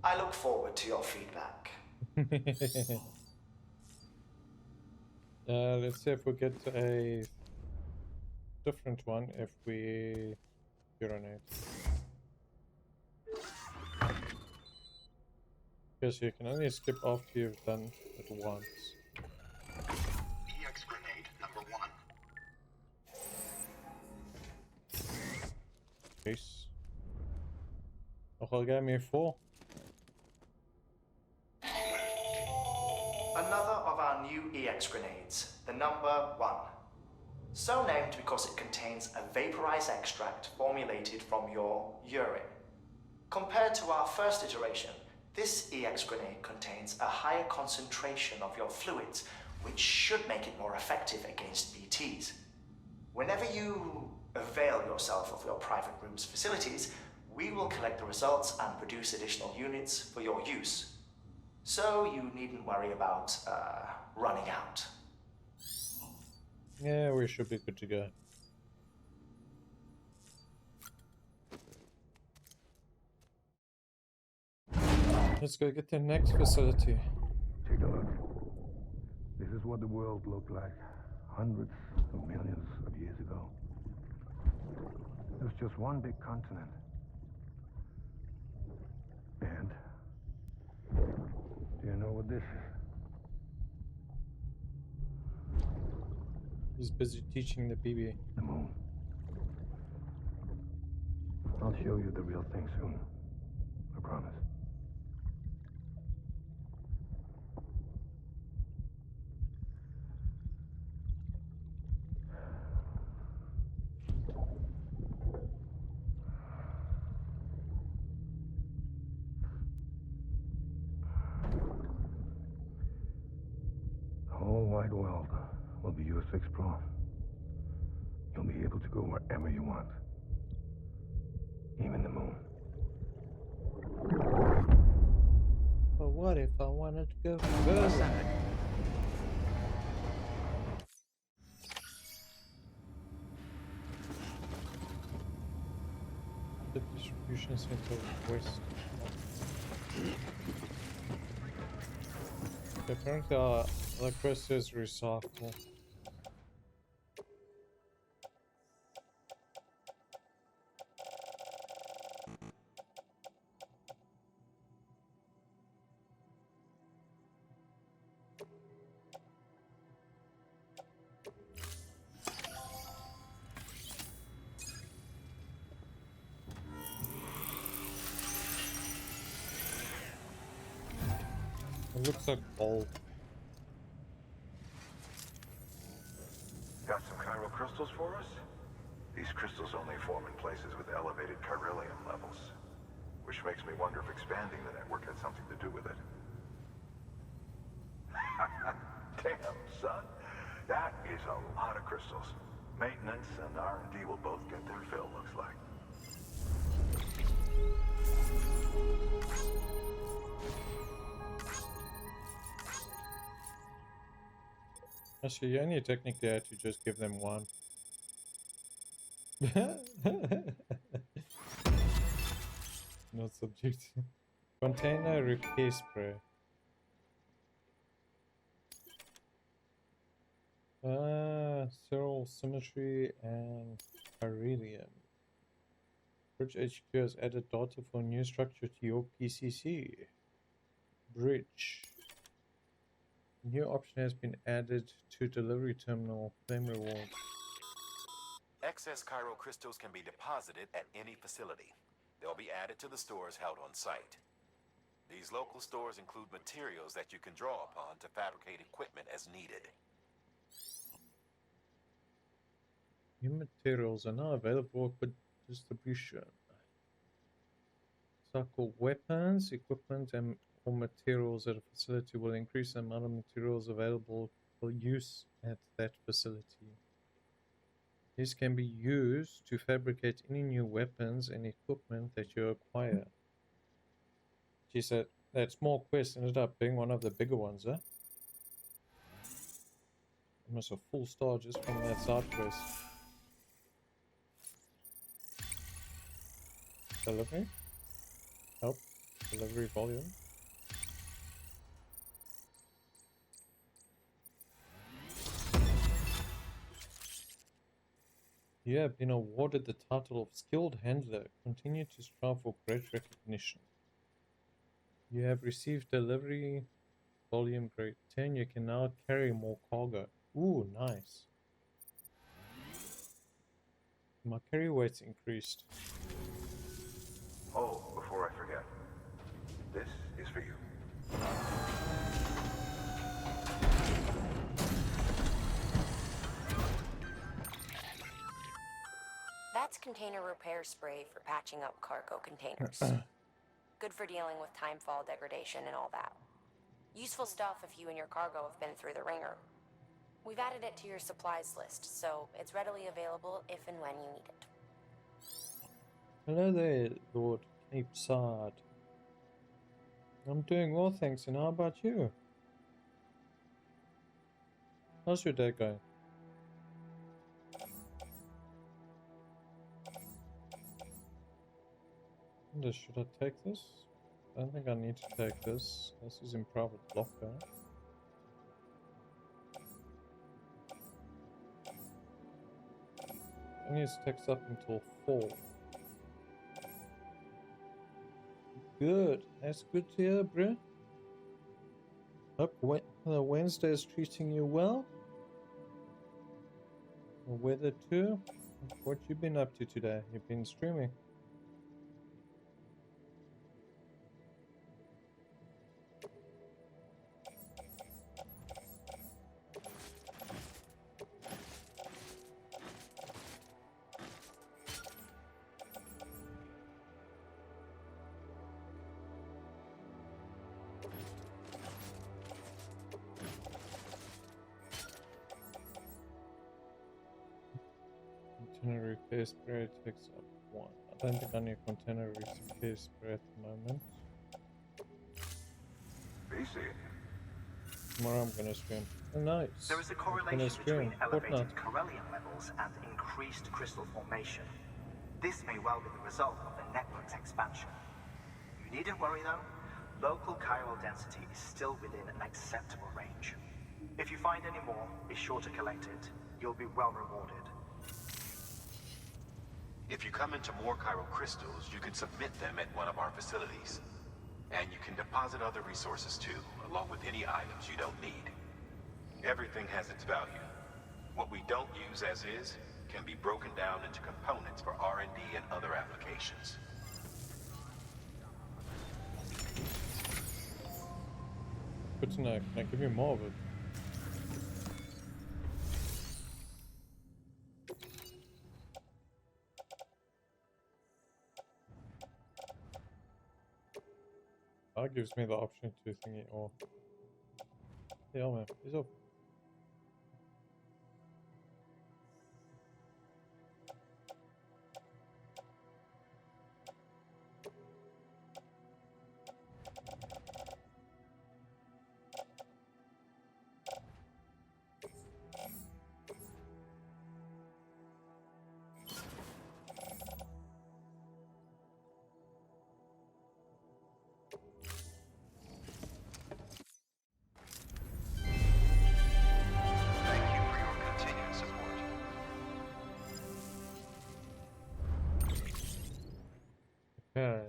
I look forward to your feedback. Let's see if we get a different one if we urinate. Because you can only skip after you've done it once. EX grenade number 1. Peace. Nogal gave me 4. Another of our new EX grenades, the number 1. So named because it contains a vaporized extract formulated from your urine. Compared to our first iteration, this EX grenade contains a higher concentration of your fluids, which should make it more effective against BTs. Whenever you avail yourself of your private room's facilities, we will collect the results and produce additional units for your use. So you needn't worry about running out. Yeah, we should be good to go. Let's go get the next facility. Take a look. This is what the world looked like hundreds of millions of years ago. It was just one big continent. And do you know what this is? He's busy teaching the baby. The moon. I'll show you the real thing soon. I promise. The whole wide world will be yours to explore. You'll be able to go wherever you want. Even the moon. But what if I wanted to go further? The distribution center west. Apparently our electricity is recyclable. It looks like gold. Got some chiral crystals for us? These crystals only form in places with elevated chiralium levels, which makes me wonder if expanding the network had something to do with it. Damn, son. That is a lot of crystals. Maintenance and R&D will both get their fill, looks like. Actually, you only technically had to just give them one. Not subject. Container repair spray. Serial symmetry and beryllium. Bridge HQ has added data for new structure to your PCC. Bridge. New option has been added to delivery terminal. Claim reward. Excess chiral crystals can be deposited at any facility. They'll be added to the stores held on site. These local stores include materials that you can draw upon to fabricate equipment as needed. New materials are now available for distribution. Cycle weapons, equipment, and or materials at a facility will increase the amount of materials available for use at that facility. These can be used to fabricate any new weapons and equipment that you acquire. She said that small quest ended up being one of the bigger ones, huh? Almost a full star just from that side quest. Delivery? Help. delivery volume. You have been awarded the title of Skilled Handler. Continue to strive for great recognition. You have received delivery volume grade 10. You can now carry more cargo. Ooh, nice. My carry weight's increased. Oh, before I forget, this is for you. That's container repair spray for patching up cargo containers. Good for dealing with timefall degradation and all that. Useful stuff if you and your cargo have been through the ringer. We've added it to your supplies list, so it's readily available if and when you need it. Hello there, Lord Cape Sard. I'm doing well, thanks, and how about you? How's your day going? Should I take this? I don't think I need to take this. This is in private locker. Only it takes up until 4. Good. That's good to hear, bro. Hope Wednesday is treating you well. The weather too. What you been up to today? You've been streaming. Container repair spray takes up 1. I don't think I need container repair spray at the moment. BC. Tomorrow I'm gonna stream. Oh, nice. There is a correlation between elevated corellium levels and increased crystal formation. This may well be the result of the network's expansion. You needn't worry though. Local chiral density is still within an acceptable range. If you find any more, be sure to collect it. You'll be well rewarded. If you come into more chiral crystals, you can submit them at one of our facilities. And you can deposit other resources too, along with any items you don't need. Everything has its value. What we don't use as is can be broken down into components for R&D and other applications. Good to know. Can I give you more of it? That gives me the option to thingy or... Yeah, man. He's up. Thank you for your continued support. Okay.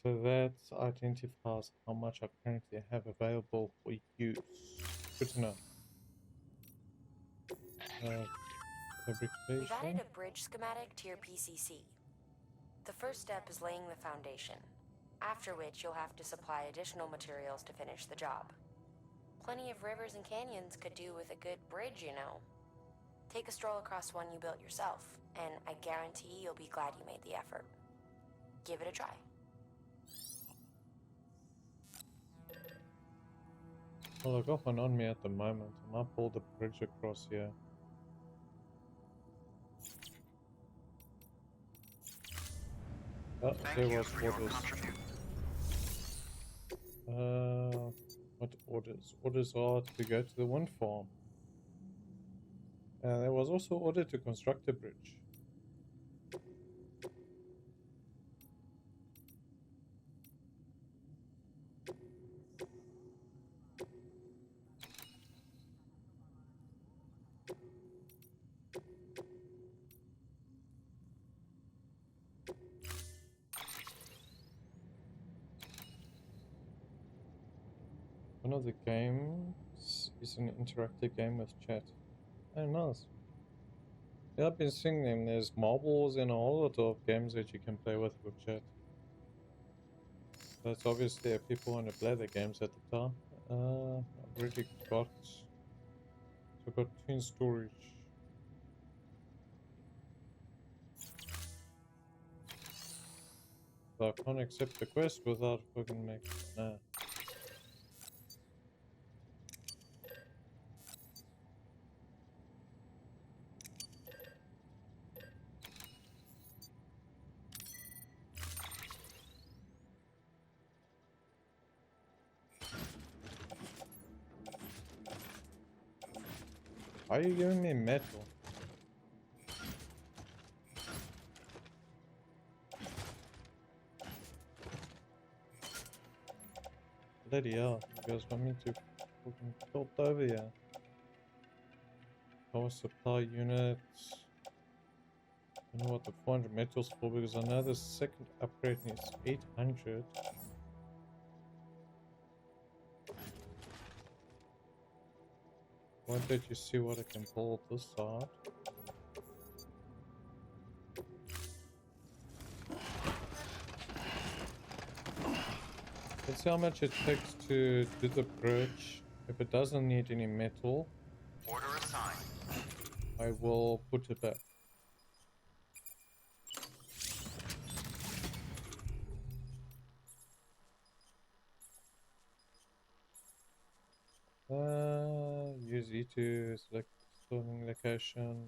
So that identifies how much I currently have available for use. Good to know. We've added Fabrication. a bridge schematic to your PCC. The first step is laying the foundation, after which you'll have to supply additional materials to finish the job. Plenty of rivers and canyons could do with a good bridge, you know. Take a stroll across one you built yourself, and I guarantee you'll be glad you made the effort. Give it a try. Well, I've got one on me at the moment. I might pull the bridge across here. Oh, there was orders. What orders? Orders are to go to the wind farm. There was also order to construct a bridge. One of the games is an interactive game with chat. Oh, nice. Yeah, I've been seeing them. There's marbles and a whole lot of games that you can play with chat. That's obviously if people want to play the games at the time. I've already got. So I've got 2 in storage. So I can't accept the quest without fucking making. Nah. Why are you giving me metal? Bloody hell, you guys want me to fucking tilt over here. Power supply units. I don't know what the 400 metals for because I know the second upgrade needs 800. Why don't you see what I can pull this side? Let's see how much it takes to do the bridge. If it doesn't need any metal, Order assigned. I will put it back. Use E to select storing location.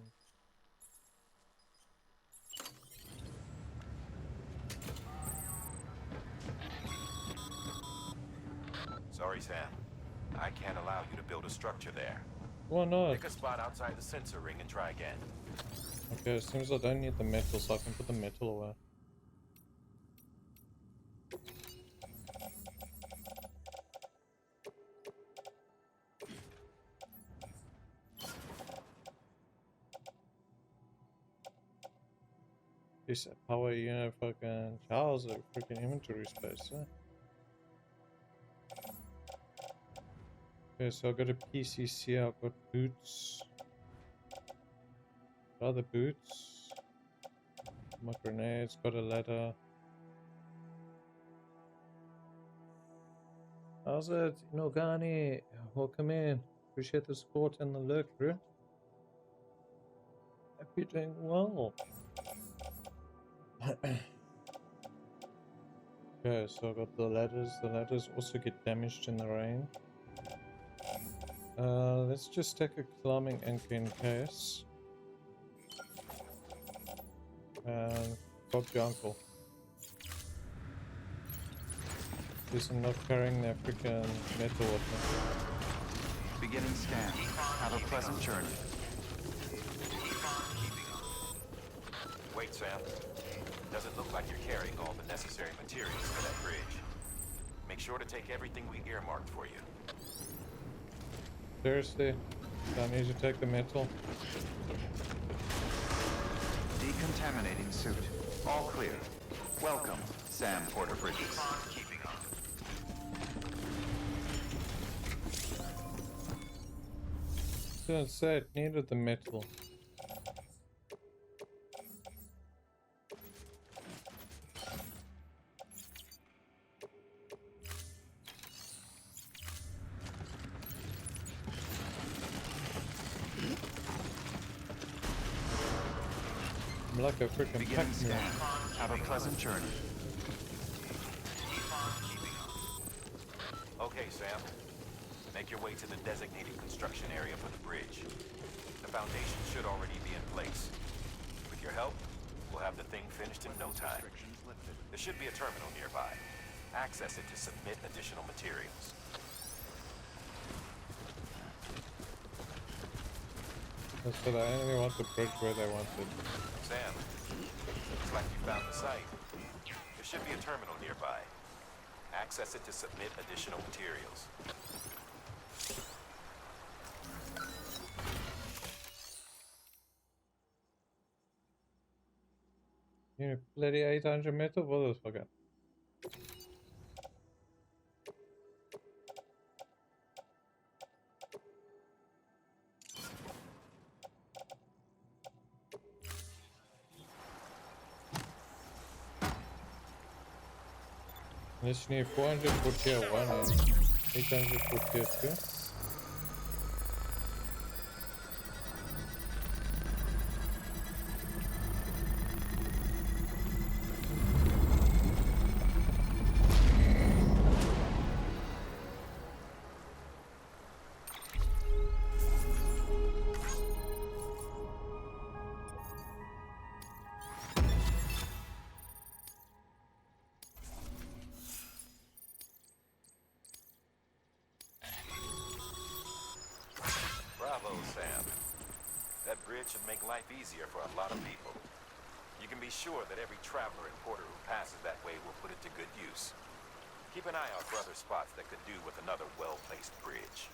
Sorry, Sam. I can't allow you to build a structure there. Why not? Pick a spot outside the sensor ring and try again. Okay, as soon as I don't need the metal, so I can put the metal away. This power unit fucking Charles a freaking inventory space, eh? Okay, so I got a PCC, I've got boots. Other boots. My grenades, got a ladder. How's it, Inogani? Welcome in. Appreciate the support and the lurk, bro. Hope you're doing well. Okay, so I got the ladders. The ladders also get damaged in the rain. Let's just take a climbing anchor in case. And Bob your uncle. Because I'm not carrying the African metal with me. Beginning scan. Have a pleasant journey. Wait, Sam. Doesn't look like you're carrying all the necessary materials for that bridge. Make sure to take everything we earmarked for you. Seriously? Do I need to take the metal? Decontaminating suit. All clear. Welcome, Sam Porter Bridges. Didn't say it needed the metal. I'm like a freaking Beginning pack scan. mule. Have a pleasant journey. Okay, Sam. Make your way to the designated construction area for the bridge. The foundation should already be in place. With your help, we'll have the thing finished in no time. There should be a terminal nearby. Access it to submit additional materials. So I only want the bridge where they want it. Sam, looks like you found the site. There should be a terminal nearby. Access it to submit additional materials. You bloody 800 metal? What the fuck? Unless you need 400 for tier 1 and 800 for tier 2. Bravo, Sam. That bridge should make life easier for a lot of people. You can be sure that every traveler and porter who passes that way will put it to good use. Keep an eye out for other spots that could do with another well-placed bridge.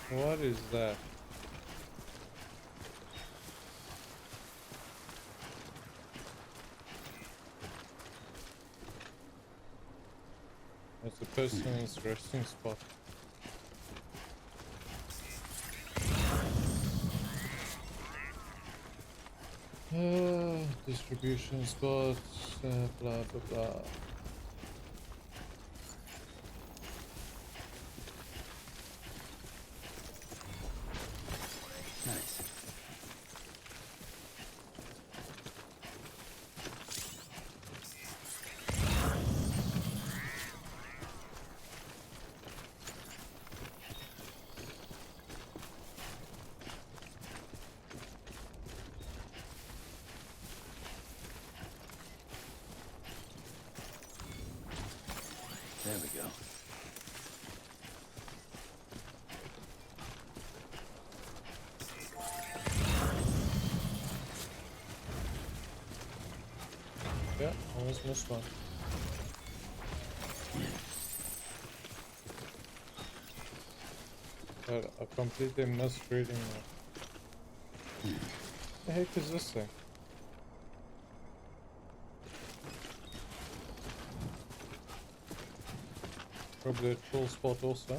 What is that? That's the person's resting spot. Distribution spots, blah blah blah. Nice. There we go. Yeah, almost missed one. But I completely missed reading that. What the heck is this thing? Probably a cool spot also.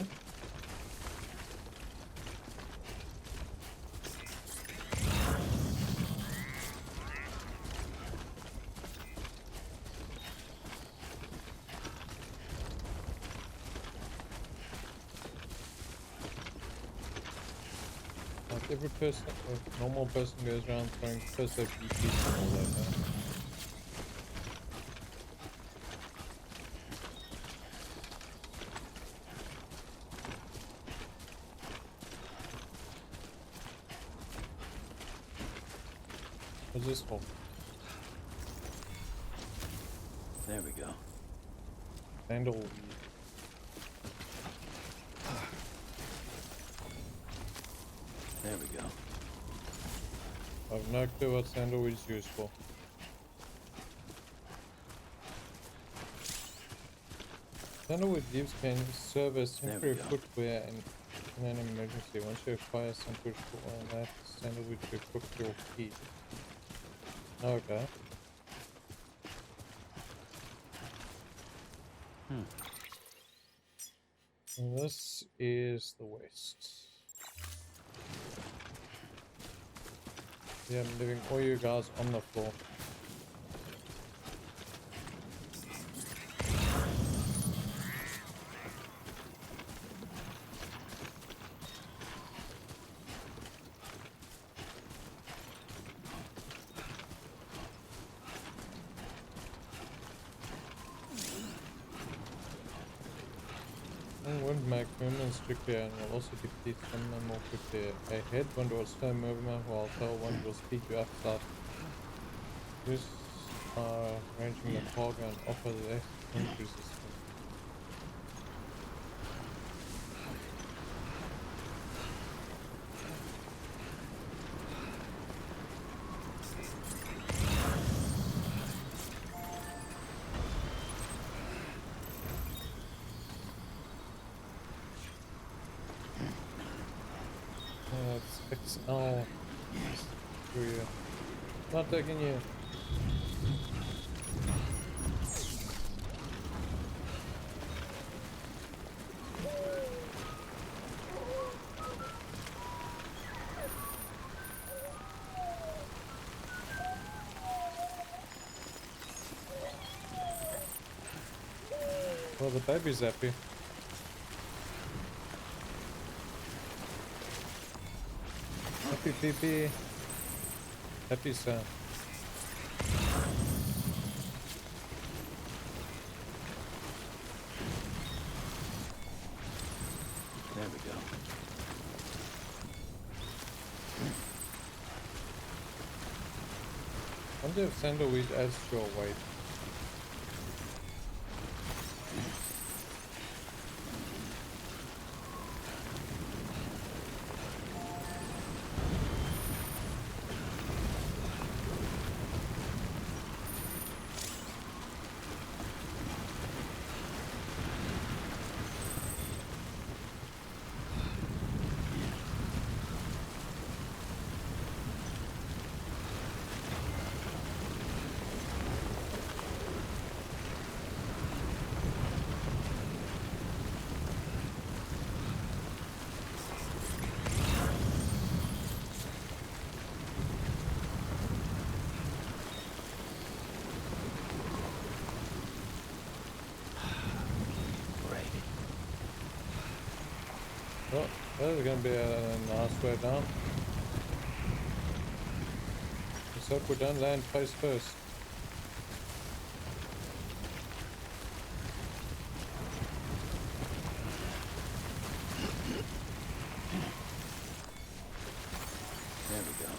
Like every person, a normal person goes around throwing first aid BPs and all that, huh? What's this for? There we go. Sandalweed. There we go. I've no clue what sandalweed is used for. Sandalwood leaves can serve as temporary go. footwear in an emergency. Once you acquire some footwear on that, sandalwood to equip your feet. Okay. And this is the west. Yeah, I'm leaving all you guys on the floor. Wind make movements quickly and will also deplete stamina more quickly. A headwind will slow movement while tailwind will speed you outside. These are ranging the cargo and offer less increases. Oh, screw you. Not taking you. Well, the baby's happy. Happy pee-pee. Happy sound. There we go. I wonder if sandalweed adds to your weight. Well, that is gonna be a nice way down. Let's hope we don't land face first. There we go.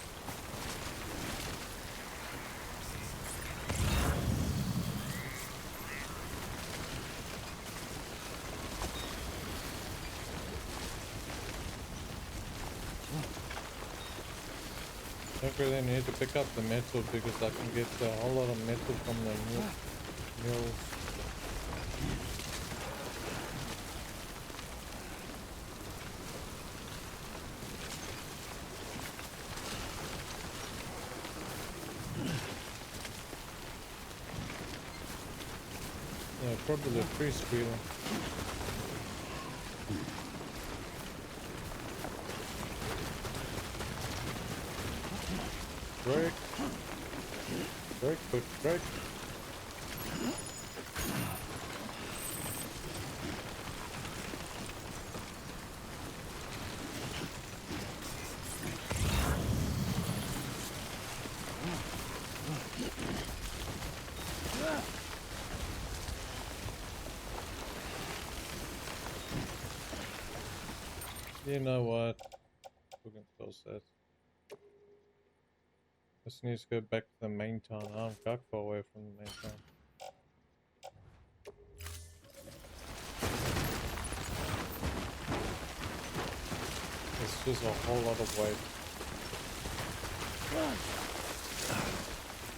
Don't really need to pick up the metal because I can get a whole lot of metal from the mills. Yeah, probably the free squealer. Break. Break, quick, break. You know what? We can close that. Just need to go back to the main town. I'm quite far away from the main town. It's just a whole lot of weight.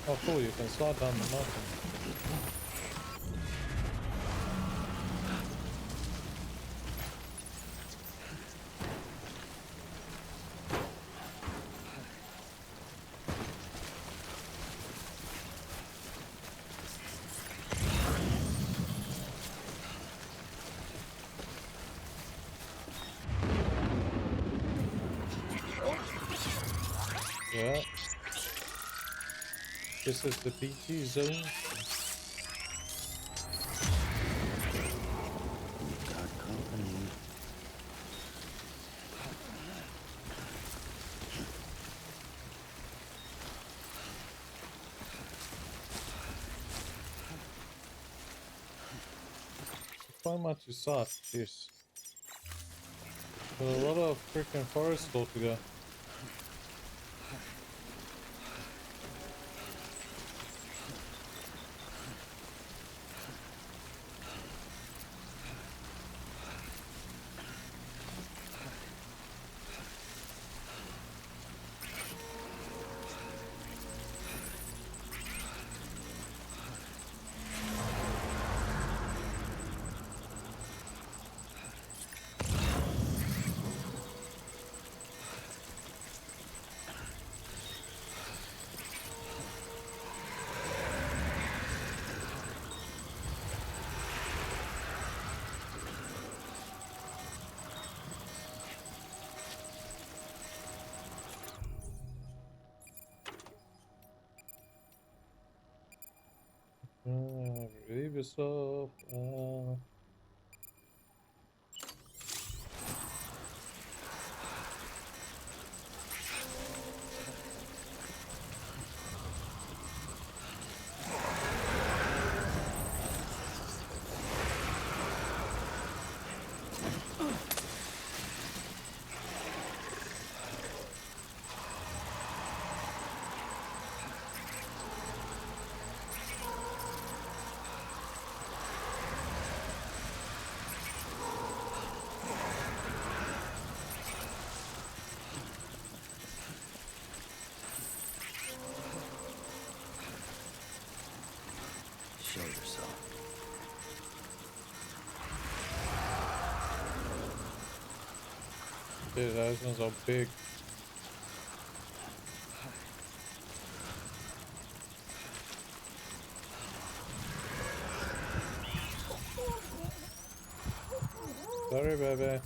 Oh cool, you can slide down the mountain. Yeah. This is the PT zone. Got company. Quite much is south, yes. But a lot of freaking forest still to go. this up. Show yourself. Dude, those ones are big. Sorry, baby.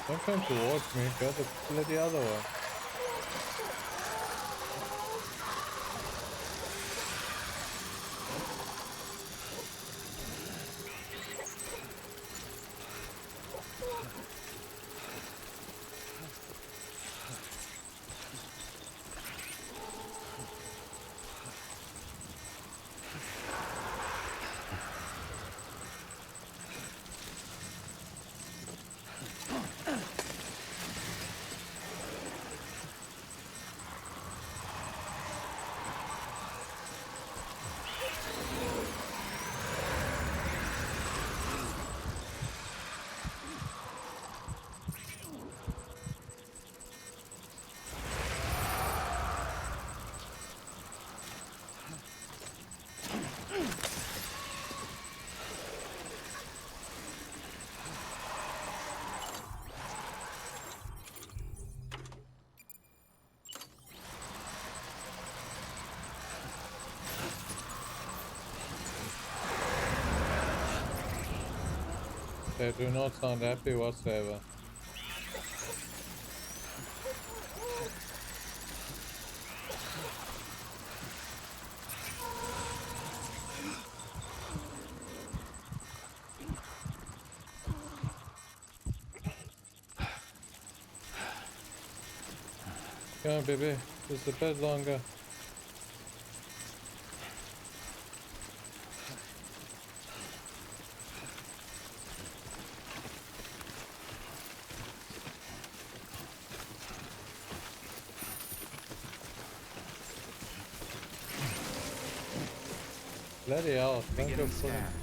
Don't come towards me, go the bloody other way. They do not sound happy whatsoever. Come on, baby, just a bit longer. Bloody hell, don't go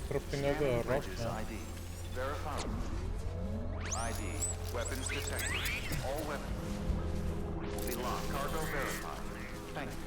tripping over a rock now. ID. Verify. ID. Weapons detected. All weapons. Belong. Cargo verified. Thank you.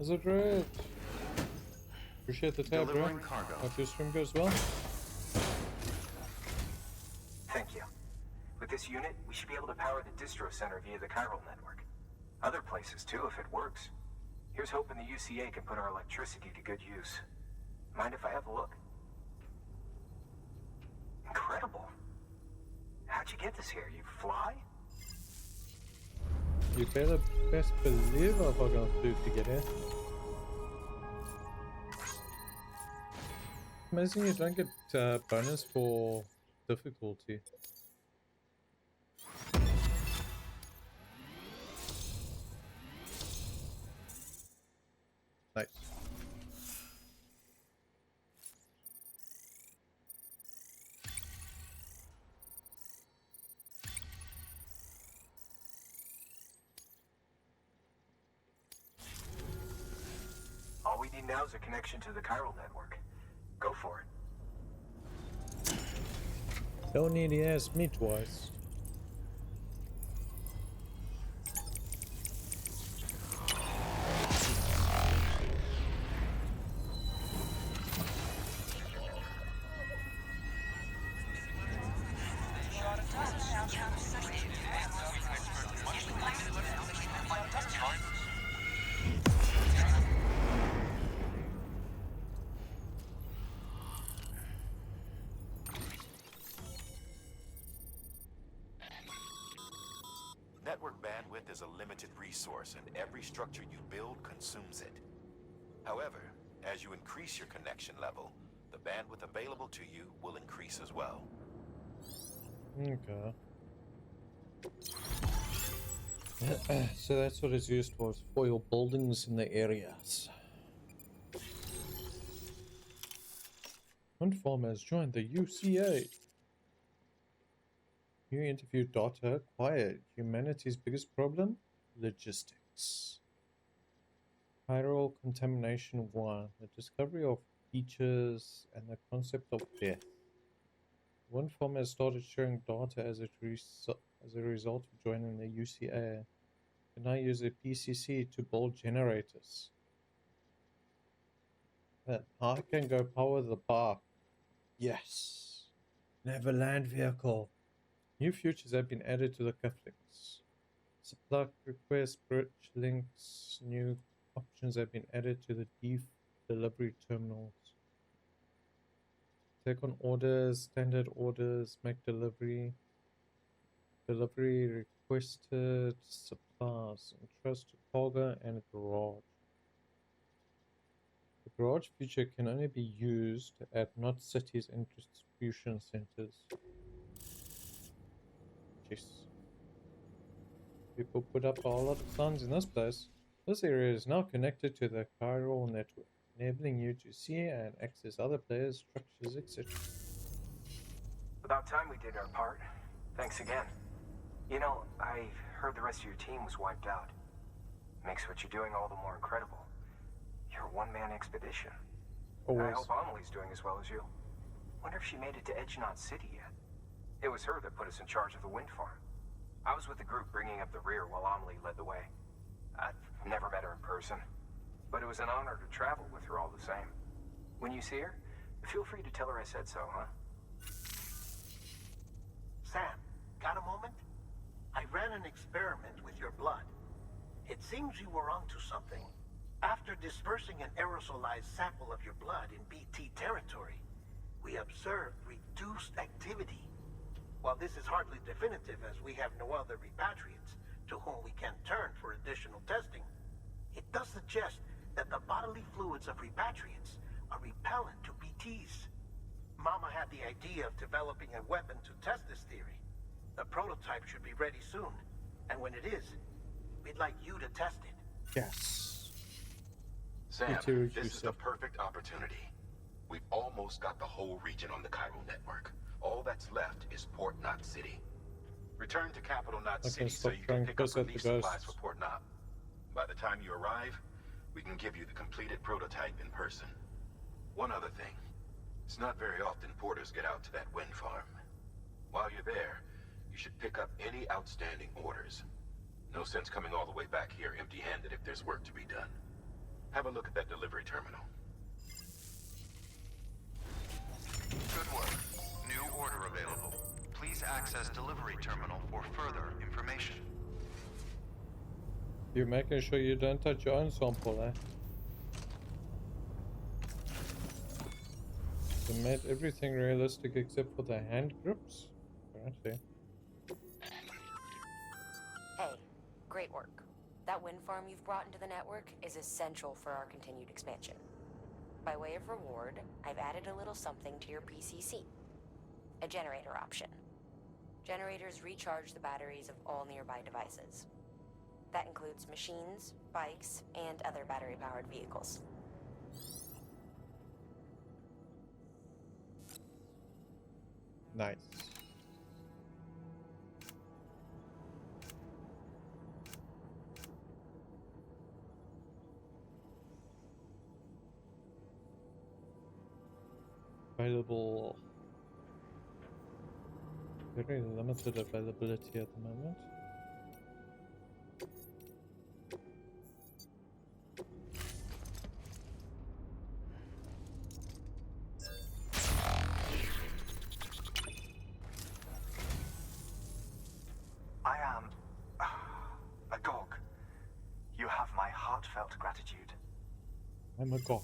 Is it right? Appreciate the tab, bro. Delivering cargo. Hope your stream goes well. Thank you. With this unit, we should be able to power the distro center via the chiral network. Other places too, if it works. Here's hoping the UCA can put our electricity to good use. Mind if I have a look? Incredible. How'd you get this here? You fly? You better best believe I've got enough food to get in. Amazing you don't get bonus for difficulty. Nice. All we need now is a connection to the chiral network. Go for it. Don't need to ask me twice. Network bandwidth is a limited resource, and every structure you build consumes it. However, as you increase your connection level, the bandwidth available to you will increase as well. Okay. So that's what it's used for your buildings in the areas. One farmer has joined the UCA. New interview data acquired. Humanity's biggest problem? Logistics. Chiral contamination 1. The discovery of features and the concept of death. One farmer has started sharing data as a result of joining the UCA. Can I use a PCC to build generators? I can go power the park. Yes. Never land vehicle. New features have been added to the cufflinks. Supply request, bridge links. New options have been added to the delivery terminals. Take on orders, standard orders, make delivery. Delivery requested, supplies, entrust to cargo and garage. The garage feature can only be used at not cities and distribution centers. Jeez. People put up a lot of signs in this place. This area is now connected to the chiral network, enabling you to see and access other players, structures, etc. About time we did our part. Thanks again. You know, I heard the rest of your team was wiped out. Makes what you're doing all the more incredible. You're a one-man expedition. Always. I hope Amelie's doing as well as you. Wonder if she made it to Edgenot City yet. It was her that put us in charge of the wind farm. I was with the group bringing up the rear while Amelie led the way. I've never met her in person, but it was an honor to travel with her all the same. When you see her, feel free to tell her I said so, huh? Sam, got a moment? I ran an experiment with your blood. It seems you were onto something. After dispersing an aerosolized sample of your blood in BT territory, we observed reduced activity. While this is hardly definitive as we have no other repatriates to whom we can turn for additional testing, it does suggest that the bodily fluids of repatriates are repellent to BTs. Mama had the idea of developing a weapon to test this theory. The prototype should be ready soon, and when it is, we'd like you to test it. Yes. Sam, this is the perfect opportunity. We've almost got the whole region on the chiral network. All that's left is Port Knot City. Return to Capital Knot City so you can pick up relief supplies for Port Knot. By the time you arrive, we can give you the completed prototype in person. One other thing. It's not very often porters get out to that wind farm. While you're there, you should pick up any outstanding orders. No sense coming all the way back here empty-handed if there's work to be done. Have a look at that delivery terminal. Good work. New order available. Please access delivery terminal for further information. You're making sure you don't touch your own sample, eh? They made everything realistic except for the hand grips, apparently. Hey, Great work. That wind farm you've brought into the network is essential for our continued expansion. By way of reward, I've added a little something to your PCC. A generator option. Generators recharge the batteries of all nearby devices. That includes machines, bikes, and other battery-powered vehicles. Nice. Available. Very limited availability at the moment. I am agog. You have my heartfelt gratitude. I'm a god.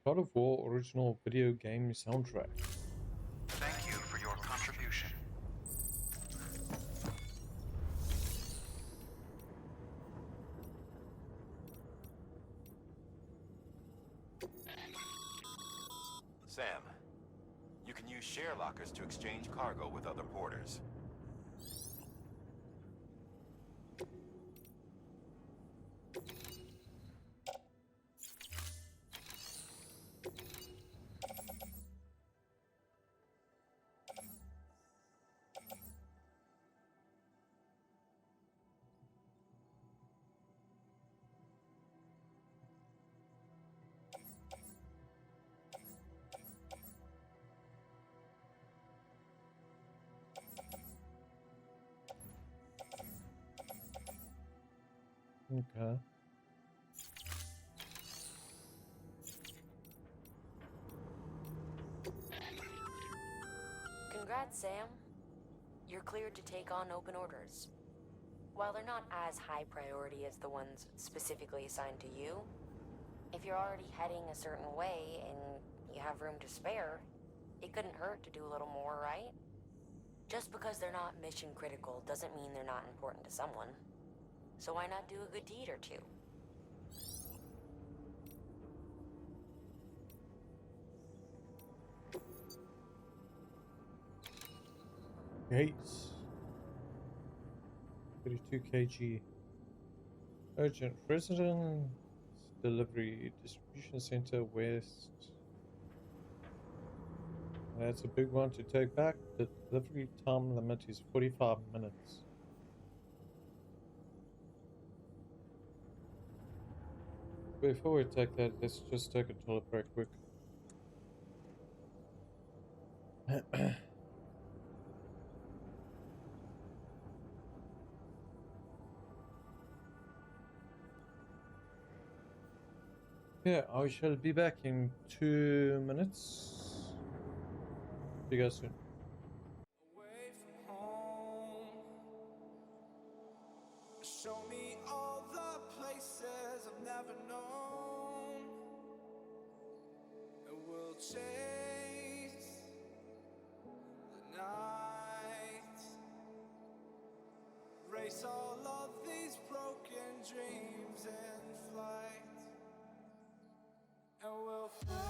God of War original video game soundtrack. Thank you for your contribution. Sam, you can use share lockers to exchange cargo with other porters. Okay. Congrats, Sam. You're cleared to take on open orders. While they're not as high priority as the ones specifically assigned to you, if you're already heading a certain way and you have room to spare, it couldn't hurt to do a little more, right? Just because they're not mission critical doesn't mean they're not important to someone. So why not do a good deed or two? Gates. 32 kg. Urgent residence. Delivery. Distribution center west. That's a big one to take back. The delivery time limit is 45 minutes. Before we take that, let's just take a toilet break quick. Yeah, I shall be back in 2 minutes. See you guys soon. Away from home, show me all the places I've never known, and we'll chase the night, race all of these broken dreams in flight, and we'll fly.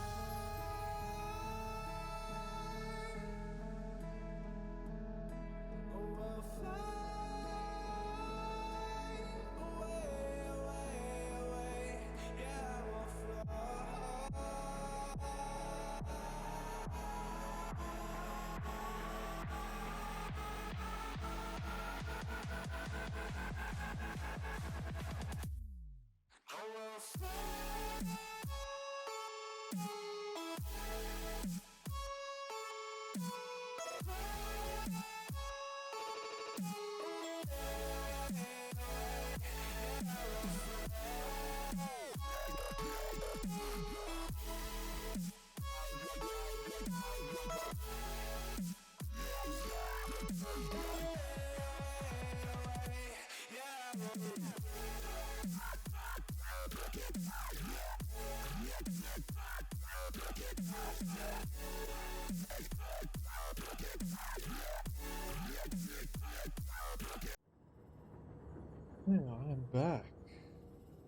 back.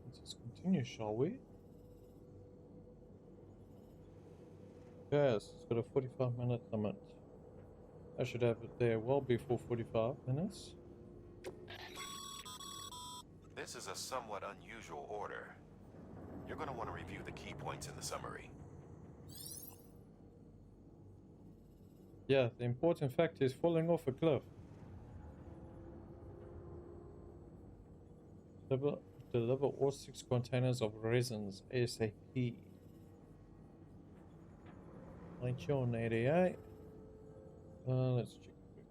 Let's just continue, shall we? Yes, it's got a 45-minute limit. I should have it there well before 45 minutes. This is a somewhat unusual order. You're going to want to review the key points in the summary. Yeah, the important fact is falling off a cliff. Deliver all 6 containers of resins ASAP. 1988. Let's check quick.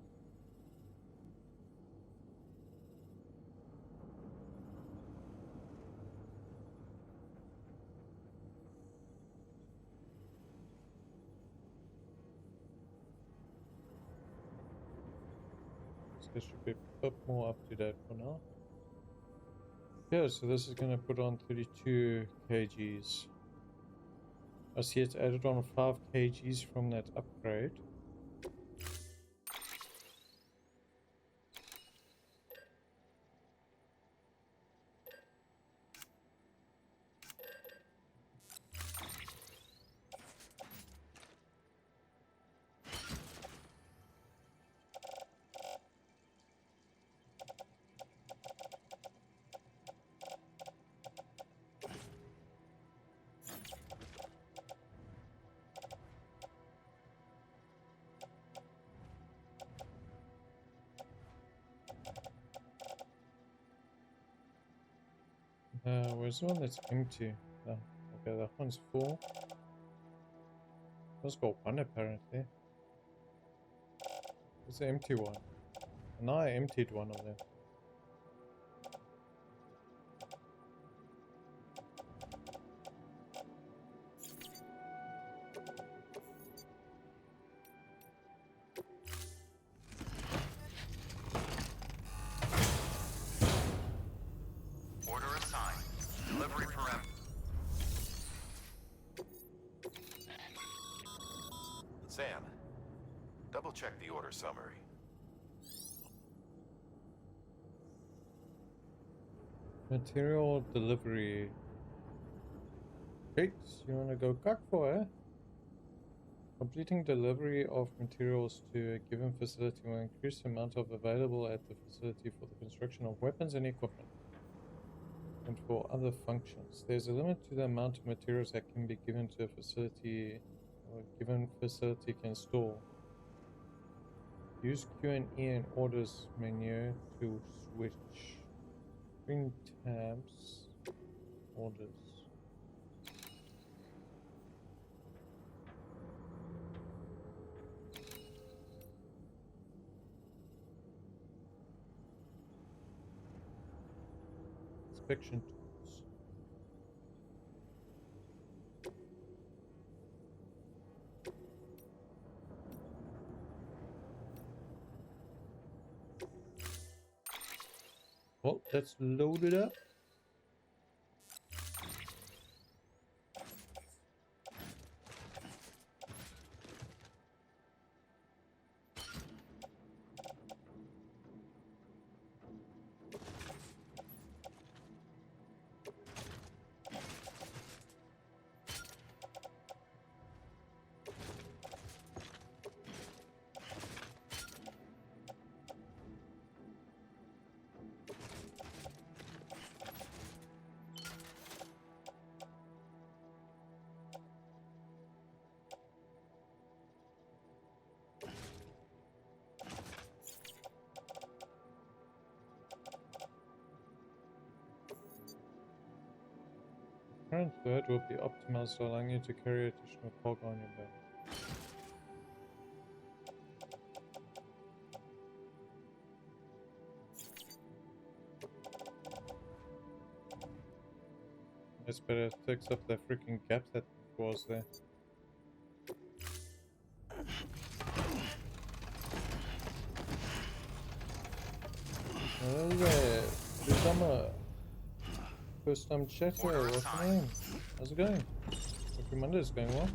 This should be a bit more up to date for now. Yeah, so this is going to put on 32 kgs. I see it's added on 5 kgs from that upgrade. Where's the one that's empty? Oh, okay, that one's full. Let's go one apparently. It's the empty one. And I emptied one of them. Order assigned. Delivery parameter. Sam, double check the order summary. Material delivery. Pigs, you wanna go cock for, eh? Completing delivery of materials to a given facility will increase the amount of available at the facility for the construction of weapons and equipment, and for other functions. There's a limit to the amount of materials that can be given to a facility, or a given facility can store. Use Q&E and orders menu to switch. Screen tabs, orders. Inspection tools. Well, let's load it up. Current load will be optimized, allowing you to carry additional cargo on your back. It's better it takes up the freaking gap that was there. Hello there, Summer. First time chatter, what's your name? How's it going? Hope your Monday's going well.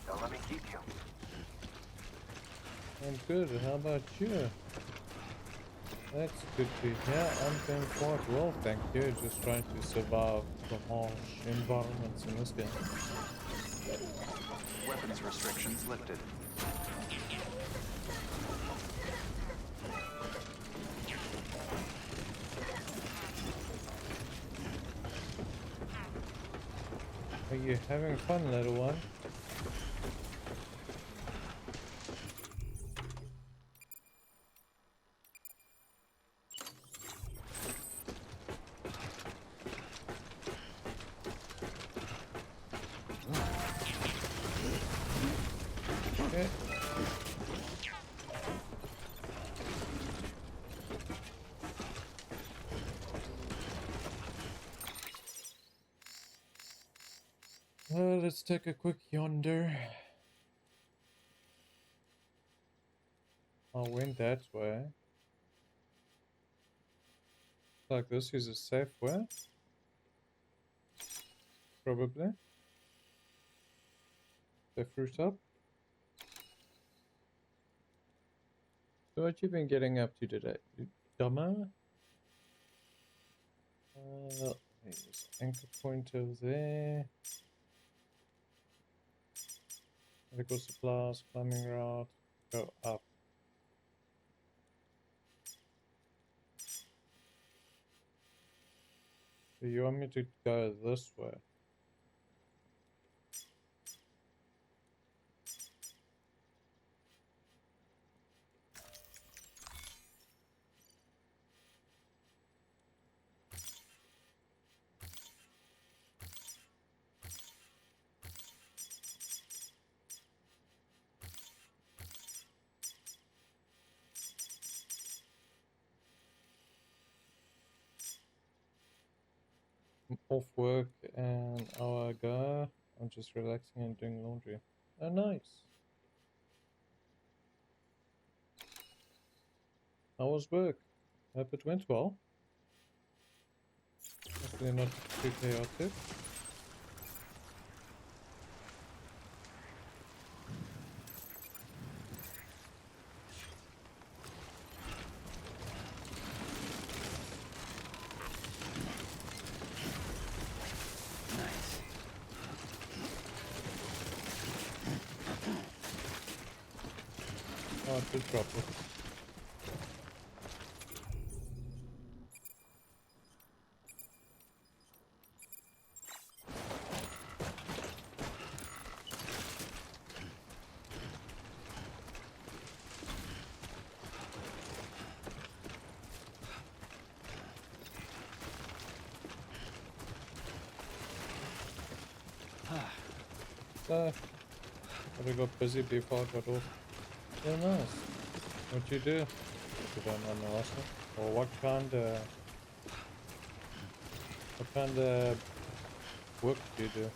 Don't let me keep you. good. How about you? That's good to hear. I'm doing quite well, thank you. Just trying to survive the harsh environments in this game. Weapons restrictions lifted. Are you having fun, little one? Okay. Let's take a quick yonder. I went that way. Like this is a safe way. Probably. The fruit up. So what you been getting up to today, you dumber? There's anchor point over there. Medical supplies, climbing route, go up. So you want me to go this way? I'm off work an hour ago. I'm just relaxing and doing laundry. Oh, nice. How was work? Hope it went well. Hopefully not too chaotic. Oh, it did drop it. So, I got busy before I got off. Yeah, nice. What you do? If you don't mind me asking. Or what kind of work do you do?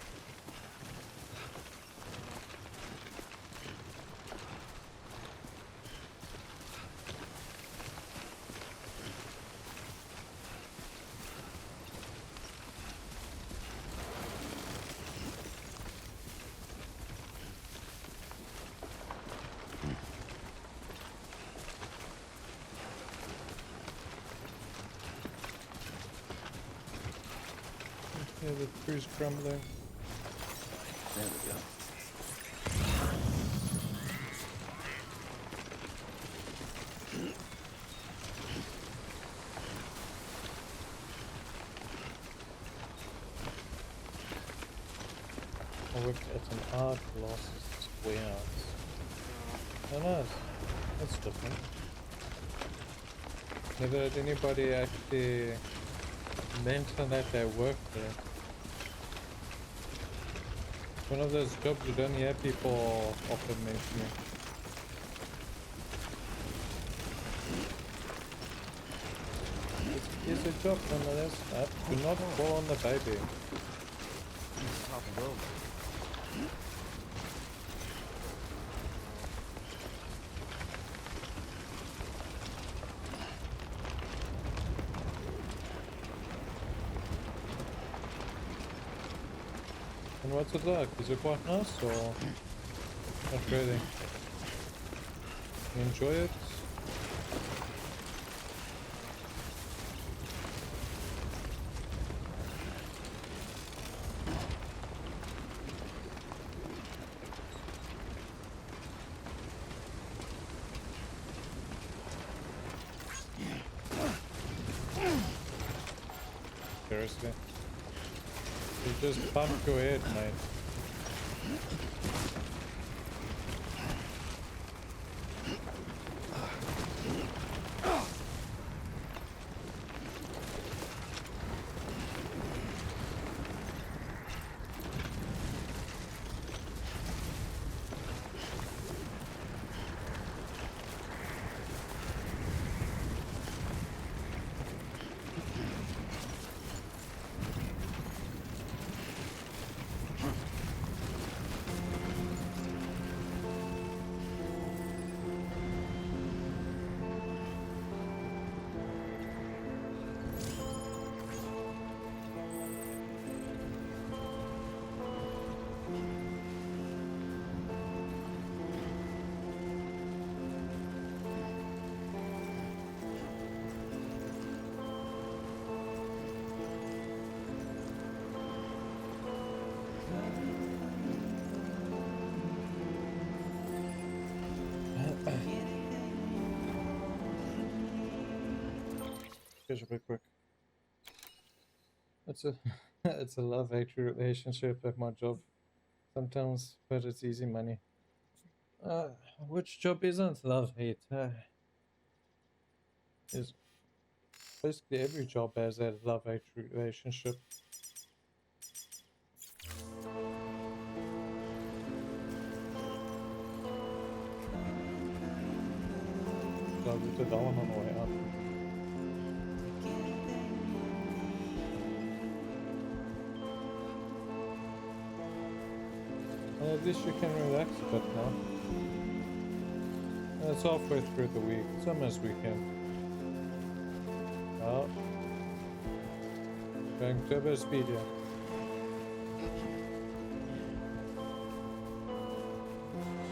Yeah, the tree's crumbling. There we go. I worked at an art glasses warehouse. Oh, nice. That's different. Never had anybody actually mention that they worked there. One of those jobs you don't hear people often mentioning. It's a job nonetheless. Do not fall on the baby. And what's it like? Is it quite nice or not really? Enjoy it. Seriously. You just bumped your head, mate. It should be quick. It's a it's a love-hate relationship at my job sometimes, but it's easy money. Which job isn't love-hate? Is basically every job has that love-hate relationship. So I routed that one on the way up. At least you can relax a bit now. It's halfway through the week. It's almost weekend. Oh. Going turbo speed here.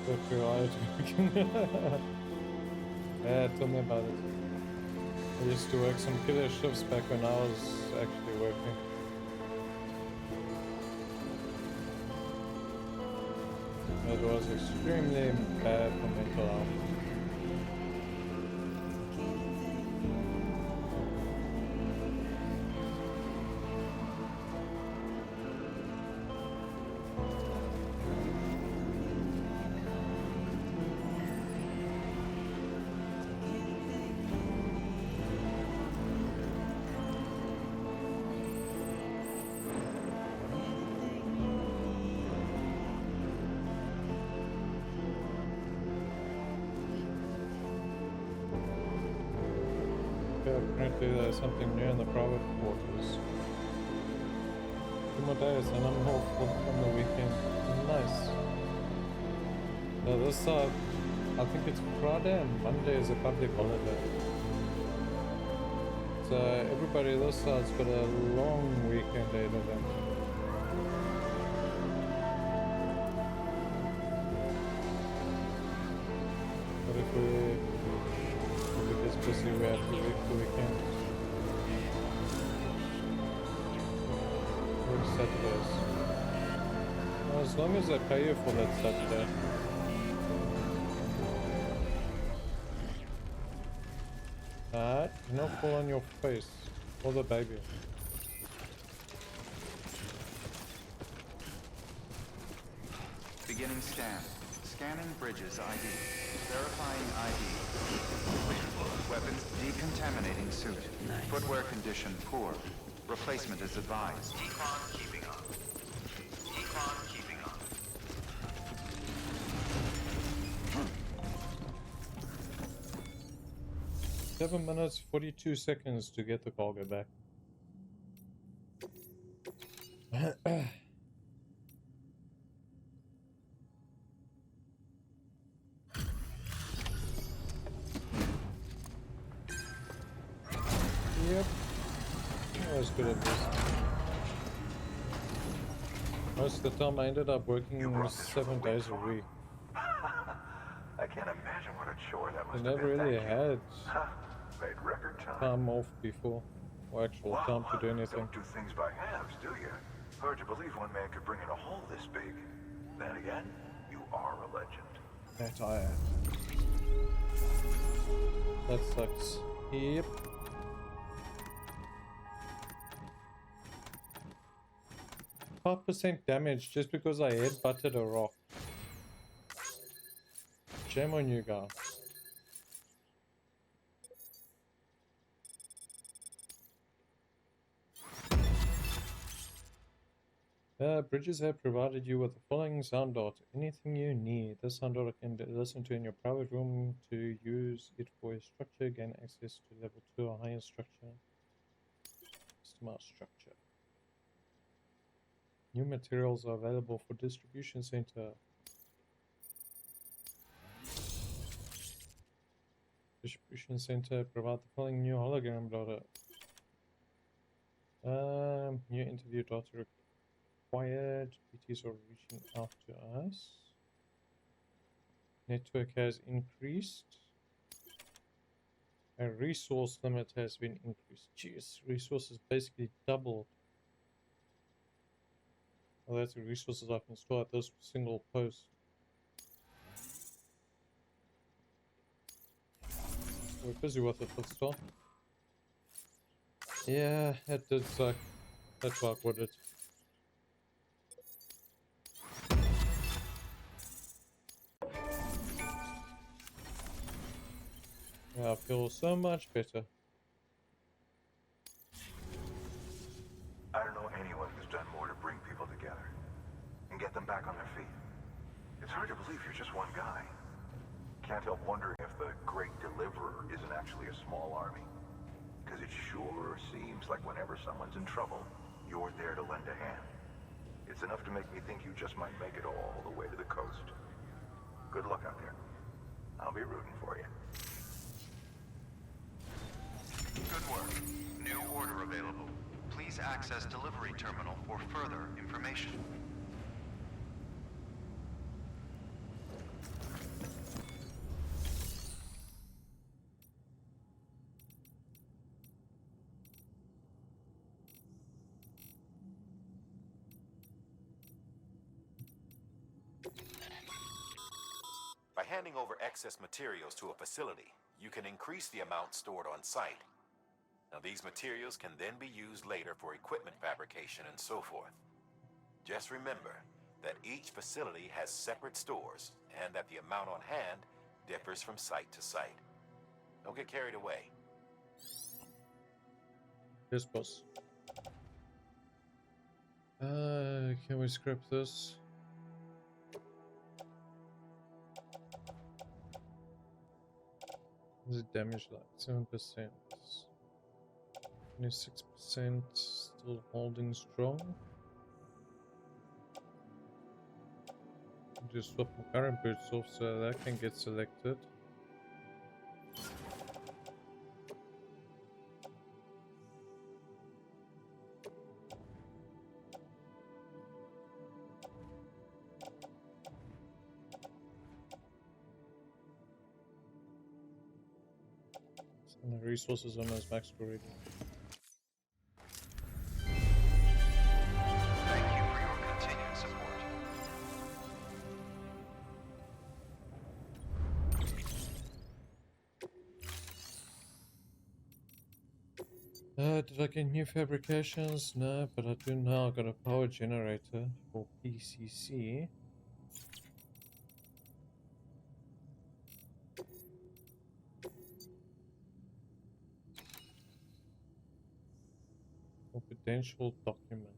But your eyes working. Yeah, tell me about it. I used to work some killer shifts back when I was actually working. It was extremely bad for mental health. Apparently there's something new in the private quarters. 2 more days and I'm off on the weekend. Nice. Now this side, I think it's Friday and Monday is a public holiday. So everybody this side's got a long weekend ahead of them. But if we get busy, we have to wait the weekend. Or Saturdays. Well, as long as they pay you for that Saturday. Alright, do not fall on your face. Or the baby. Beginning scan. Scanning bridges ID. Verifying ID. Weapons decontaminating suit. Nice. Footwear condition poor. Replacement is advised. Decon keeping up. Decon keeping up. 7 minutes 42 seconds to get the cargo back. Yep. I was good at this. Most of the time I ended up working 7 days a week. I can't imagine what a but sure, that I must have never been really thank you. had Huh, made record time. time off before, or actual Wow, time to do anything. don't do things by halves, do you? Hard to believe one man could bring in a hole this big. Then again, you are a legend. That I am. That sucks. Yep. %5 damage just because I headbutted a rock. Shame on you guys. Bridges have provided you with the following sound dot. Anything you need. This sound dot can listen to in your private room to use it for a structure. Gain access to level 2 or higher structure. Customize structure. New materials are available for distribution center. Distribution center provide the following new hologram data. New interview data required. PTs are reaching out to us. Network has increased. A resource limit has been increased. Jeez, resources basically doubled. Well, that's the resources I can store at this single post. We're busy with it, let's start. Yeah, it did suck. That's why I quit it. Yeah, I feel so much better. I don't know anyone who's done more to bring people together and get them back on their feet. It's hard to believe you're just one guy. Can't help wondering if the Great Deliverer isn't actually a small army. Because it sure seems like whenever someone's in trouble, you're there to lend a hand. It's enough to make me think you just might make it all the way to the coast. Good luck out there. I'll be rooting for you. Good work. New order available. Please access delivery terminal for further information. By handing over excess materials to a facility, you can increase the amount stored on site. Now, these materials can then be used later for equipment fabrication and so forth. Just remember that each facility has separate stores and that the amount on hand differs from site to site. Don't get carried away. Yes, boss. Can we scrap this? Is it damage like 7%? 26% still holding strong. Just swap my current boots off so that can get selected. And the resources almost maxed already. Thank you for your continued support. Did I get new fabrications? No, but I do now. I got a power generator for PCC. For potential documents.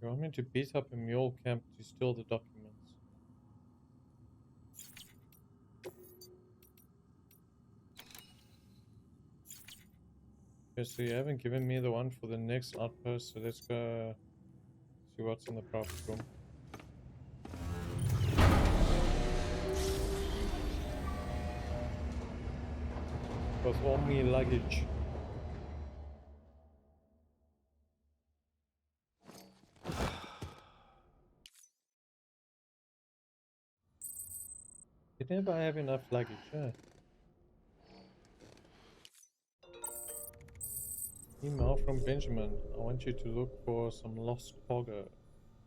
You want me to beat up a mule camp to steal the documents? Okay, so you haven't given me the one for the next outpost, so let's go see what's in the private room. With all my luggage. You never have enough luggage, huh? Email from Benjamin. I want you to look for some lost cargo.